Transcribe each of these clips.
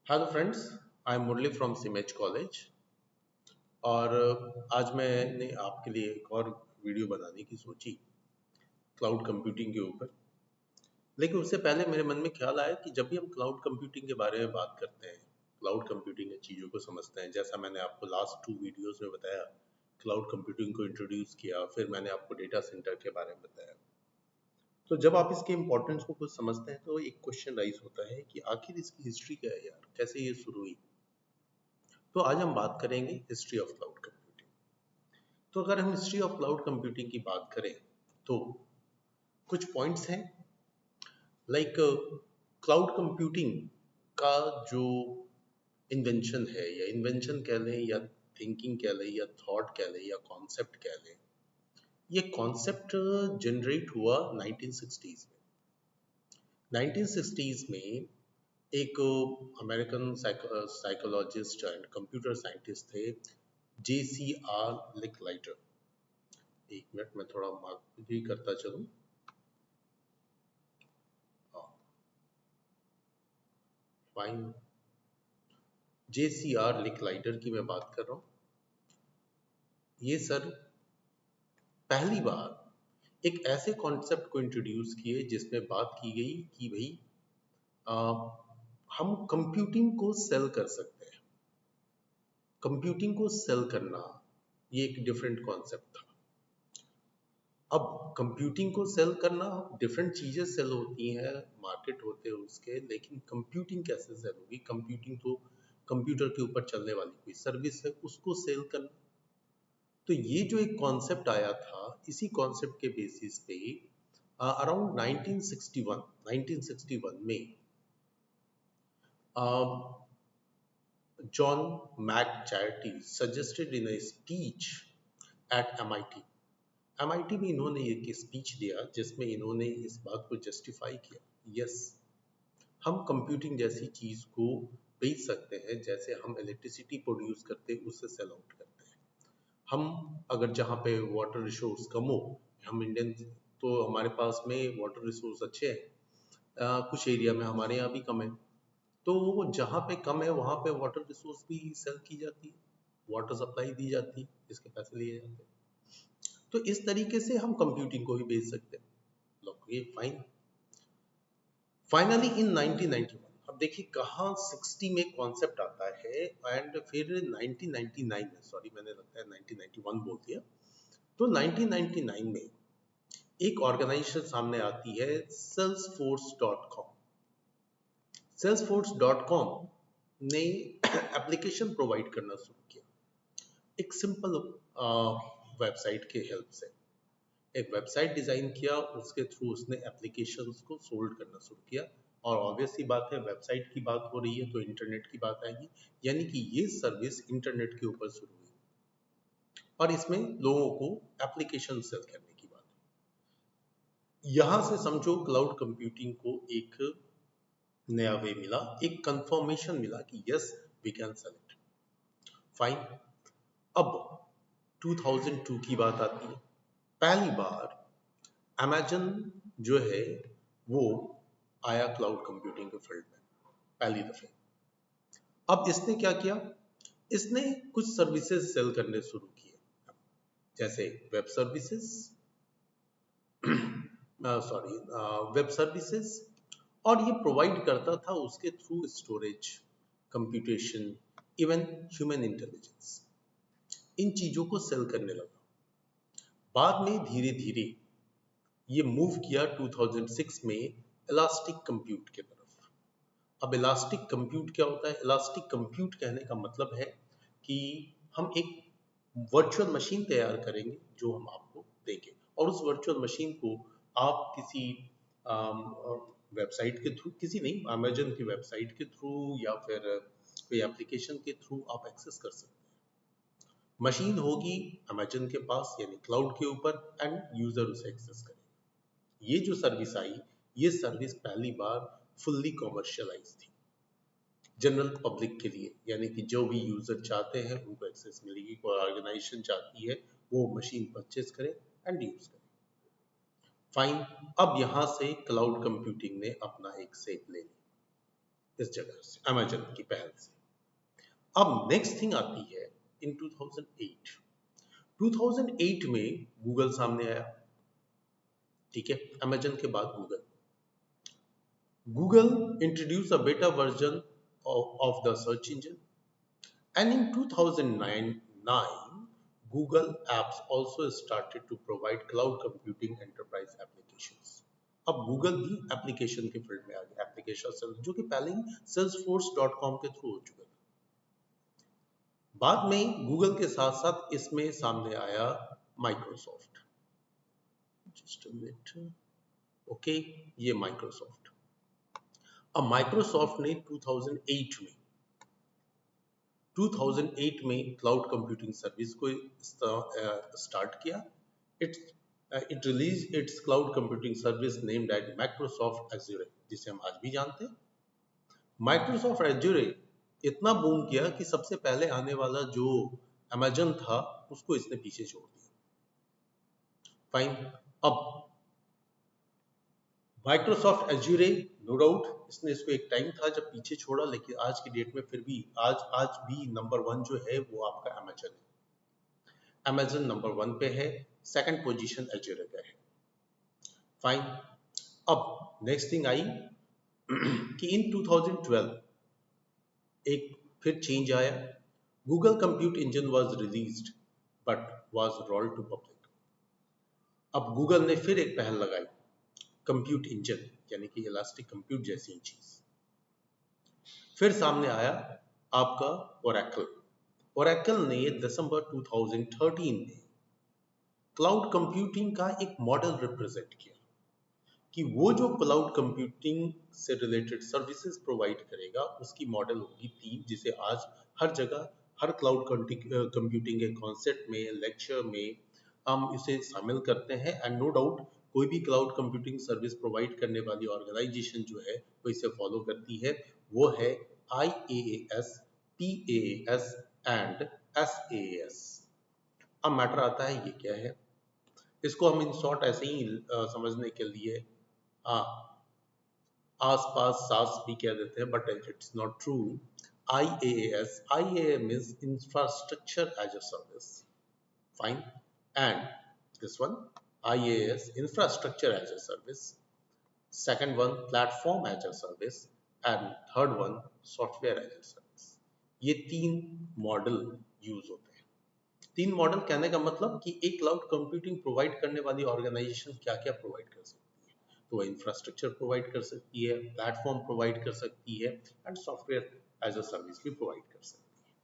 Hello friends, I am Murali from Simage college. और आज मैंने आपके लिए एक और वीडियो बनाने की सोची क्लाउड कंप्यूटिंग के ऊपर। लेकिन उससे पहले मेरे मन में ख्याल आया कि जब भी हम क्लाउड कंप्यूटिंग के बारे में बात करते हैं, क्लाउड कंप्यूटिंग की चीज़ों को समझते हैं, जैसा मैंने आपको लास्ट 2 वीडियोस में बताया, क्लाउड कंप्यूटिंग को इंट्रोड्यूस किया, फिर मैंने आपको डेटा सेंटर के बारे में बताया। तो जब आप इसके इम्पोर्टेंस को कुछ समझते हैं तो एक क्वेश्चन राइज होता है कि आखिर इसकी हिस्ट्री क्या है यार, कैसे ये शुरू हुई। तो आज हम बात करेंगे हिस्ट्री ऑफ क्लाउड कंप्यूटिंग। तो अगर हम हिस्ट्री ऑफ क्लाउड कंप्यूटिंग की बात करें तो कुछ पॉइंट्स हैं, लाइक क्लाउड कंप्यूटिंग का जो इन्वेंशन है, या इन्वेंशन कह लें, या थिंकिंग कह लें, या थॉट कह लें, या कॉन्सेप्ट कह लें, ये कॉन्सेप्ट जनरेट हुआ 1960s में। 1960s में एक American psychologist and computer scientist थे, JCR लिकलाइटर। एक मिनट में थोड़ा मार्क भी करता चलूं। फाइन, JCR लिकलाइटर की मैं बात कर रहा हूँ। ये सर पहली बार एक ऐसे कॉन्सेप्ट को इंट्रोड्यूस किए जिसमें बात की गई कि भाई हम कंप्यूटिंग को सेल कर सकते हैं। कंप्यूटिंग को सेल करना ये एक डिफरेंट कॉन्सेप्ट था। अब कंप्यूटिंग को सेल करना, डिफरेंट चीजें सेल होती हैं, मार्केट होते हैं उसके, लेकिन कंप्यूटिंग कैसे सेल होगी? कंप्यूटिंग तो कंप्यूटर के ऊपर चलने वाली कोई सर्विस है, उसको सेल करना। तो ये जो एक कॉन्सेप्ट आया था, इसी कॉन्सेप्ट के बेसिस पे अराउंड 1961 में John McCarthy suggested in a speech at MIT। MIT में इन्होंने एक स्पीच दिया जिसमें इन्होंने इस बात को जस्टिफाई किया, यस, हम कंप्यूटिंग जैसी चीज को बेच सकते हैं, जैसे हम इलेक्ट्रिसिटी प्रोड्यूस करते हैं उससे सेल आउट करते हैं। हम अगर जहाँ पे वाटर रिसोर्स कम हो, हम इंडियन तो हमारे पास में वाटर रिसोर्स अच्छे हैं, कुछ एरिया में हमारे यहाँ भी कम है, तो वो जहाँ पे कम है वहाँ पे वाटर रिसोर्स भी सेल की जाती है, वाटर सप्लाई दी जाती है, इसके पैसे लिए जाते हैं। तो इस तरीके से हम कंप्यूटिंग को भी बेच सकते हैं। लोग ये फाइन। फाइनली इन 1991, अब देखिए कहाँ 60 में कॉन्सेप्ट आता है एंड फिर 1999 में, सॉरी मैंने लगता है 1991 बोल दिया, तो 1999 में एक ऑर्गेनाइजेशन सामने आती है, salesforce.com। salesforce.com ने एप्लीकेशन प्रोवाइड करना शुरू किया, एक सिंपल वेबसाइट के हेल्प से एक वेबसाइट डिजाइन किया, उसके थ्रू उसने एप्लीकेशंस को सोल्ड करना शुरू किया। और ऑब्वियस सी बात है, वेबसाइट की बात हो रही है तो इंटरनेट की बात आएगी, यानी कि ये सर्विस इंटरनेट के ऊपर शुरू हुई और इसमें लोगों को एप्लीकेशन सेल करने की बात है। यहां से समझो क्लाउड कंप्यूटिंग को एक नया वे मिला, एक कंफर्मेशन मिला कि yes, we can sell it. Fine. अब 2002 की बात आती है, पहली बार अमेजन जो है वो आया क्लाउड कंप्यूटिंग के फील्ड में पहली दफे। अब इसने क्या किया, इसने कुछ सर्विसेज सेल करने शुरू किए, जैसे web services, sorry web services, और ये प्रोवाइड करता था उसके through storage, computation, even human intelligence, इन चीजों को सेल करने लगा। बाद में धीरे धीरे ये मूव किया 2006 में इलास्टिक कंप्यूट की तरफ। अब इलास्टिक कंप्यूट क्या होता है? इलास्टिक कंप्यूट कहने का मतलब है कि हम एक वर्चुअल मशीन तैयार करेंगे जो हम आपको देंगे, और उस वर्चुअल मशीन को आप किसी वेबसाइट के थ्रू, किसी नहीं, अमेजन की वेबसाइट के थ्रू या फिर कोई एप्लीकेशन के थ्रू आप एक्सेस कर सकते हैं। मशीन होगी अमेजन के पास यानी क्लाउड के ऊपर, एंड यूजर उसे एक्सेस करेगा। ये जो सर्विस आई, ये सर्विस पहली बार फुल्ली कॉमर्शियलाइज थी जनरल पब्लिक के लिए, यानी कि जो भी यूजर चाहते हैं उनको एक्सेस मिलेगी। कोई ऑर्गेनाइजेशन चाहती है वो मशीन परचेज करे एंड यूज करे। फाइन। अब यहां से क्लाउड कंप्यूटिंग ने अपना एक शेप ले लिया। इस जगह से, अमेजन की पहल से। अब नेक्स्ट थिंग आती है इन 2008। 2008 में गूगल सामने आया, ठीक है, अमेजन के बाद Google. Google introduce a beta version of the search engine, and in 2009 Google Apps also started to provide cloud computing enterprise applications. अब गूगल भी एप्लीकेशन के फील्ड में आ गया, एप्लीकेशन जो कि पहले ही salesforce.com के थ्रू हो चुका था। बाद में गूगल के साथ साथ इसमें सामने आया Microsoft. Just a minute, okay, ये माइक्रोसॉफ्ट। अब माइक्रोसॉफ्ट ने 2008 में क्लाउड कंप्यूटिंग सर्विस को स्टार्ट किया। It release its cloud computing service named as Microsoft Azure, जिसे हम आज भी जानते हैं। माइक्रोसॉफ्ट एज़्योर इतना बूम किया कि सबसे पहले आने वाला जो अमेजन था उसको इसने पीछे छोड़ दिया। फाइन। अब माइक्रोसॉफ्ट एज़्योर, नो डाउट इसने इसको एक टाइम था जब पीछे छोड़ा, लेकिन आज की डेट में फिर भी आज भी नंबर 1 जो है वो आपका अमेजन है। अमेजन नंबर 1 पे है, सेकंड पोजीशन एज़्योर का है। फाइन। अब नेक्स्ट थिंग आई कि इन 2012 एक फिर चेंज आया। Google compute engine was released but was rolled to public. अब गूगल ने फिर एक पहल लगाई, कंप्यूट इंजन यानी कि इलास्टिक कंप्यूट जैसी चीज। फिर सामने आया आपका ओरेकल। ओरेकल ने दिसंबर 2013 में क्लाउड कंप्यूटिंग का एक मॉडल रिप्रेजेंट किया कि वो जो क्लाउड कंप्यूटिंग से रिलेटेड सर्विसेज प्रोवाइड करेगा उसकी मॉडल होगी थीम, जिसे आज हर जगह हर क्लाउड कंप्यूटिंग के कॉन्सेप्ट में, लेक्चर में हम इसे शामिल करते हैं। एंड नो डाउट कोई भी क्लाउड कंप्यूटिंग सर्विस प्रोवाइड करने वाली ऑर्गेनाइजेशन जो है वो इसे फॉलो करती है, वो है IaaS, PaaS एंड SaaS। अब मैटर आता है ये क्या है। इसको हम इन शॉर्ट ऐसे ही समझने के लिए आसपास सास भी कह देते हैं, but it's not true. IaaS means infrastructure as a service, fine, and this one IaaS, infrastructure as a service, second one platform as a service, and third one software as a service। ये तीन model use होते हैं। तीन model कहने का मतलब कि एक क्लाउड कंप्यूटिंग प्रोवाइड करने वाली ऑर्गेनाइजेशन क्या क्या प्रोवाइड कर सकती है। तो वह इंफ्रास्ट्रक्चर प्रोवाइड कर सकती है, प्लेटफॉर्म प्रोवाइड कर सकती है, and software as a service भी प्रोवाइड कर सकती है।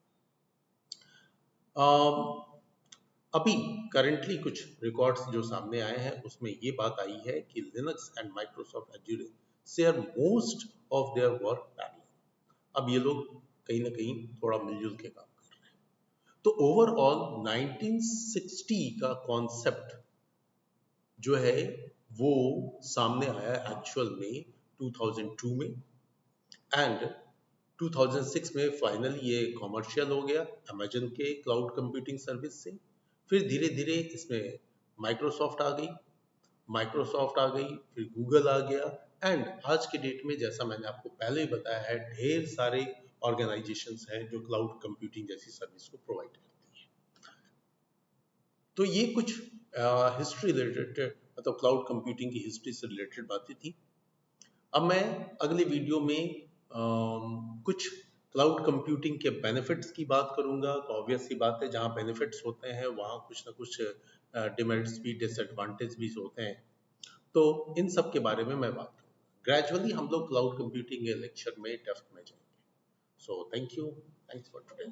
अभी करंटली कुछ रिकॉर्ड्स जो सामने आए हैं उसमें ये बात आई है कि Linux and Microsoft Azure share most of their work parallel. अब ये लोग कहीं ना कहीं थोड़ा मिलजुल के काम कर रहे हैं। तो ओवरऑल 1960 का कॉन्सेप्ट जो है वो सामने आया एक्चुअल में 2002 में, एंड 2006 में फाइनली ये कॉमर्शियल हो गया अमेजन के क्लाउड कंप्यूटिंग सर्विस से। फिर धीरे धीरे इसमें माइक्रोसॉफ्ट आ गई, फिर गूगल आ गया, एंड आज के डेट में जैसा मैंने आपको पहले ही बताया है ढेर सारे ऑर्गेनाइजेशंस हैं जो क्लाउड कंप्यूटिंग जैसी सर्विस को प्रोवाइड करती हैं। तो ये कुछ हिस्ट्री रिलेटेड, मतलब क्लाउड कंप्यूटिंग की हिस्ट्री से रिलेटेड बातें थी। अब मैं अगले वीडियो में कुछ क्लाउड कंप्यूटिंग के बेनिफिट्स की बात करूंगा। तो ऑब्वियस सी बात है जहाँ बेनिफिट्स होते हैं वहाँ कुछ ना कुछ डिमेरिट्स भी, डिसएडवांटेज भी होते हैं। तो इन सब के बारे में मैं बात करूँगा। ग्रेजुअली हम लोग क्लाउड कंप्यूटिंग के लेक्चर में डेप्थ में जाएंगे। So thank you, thanks for today.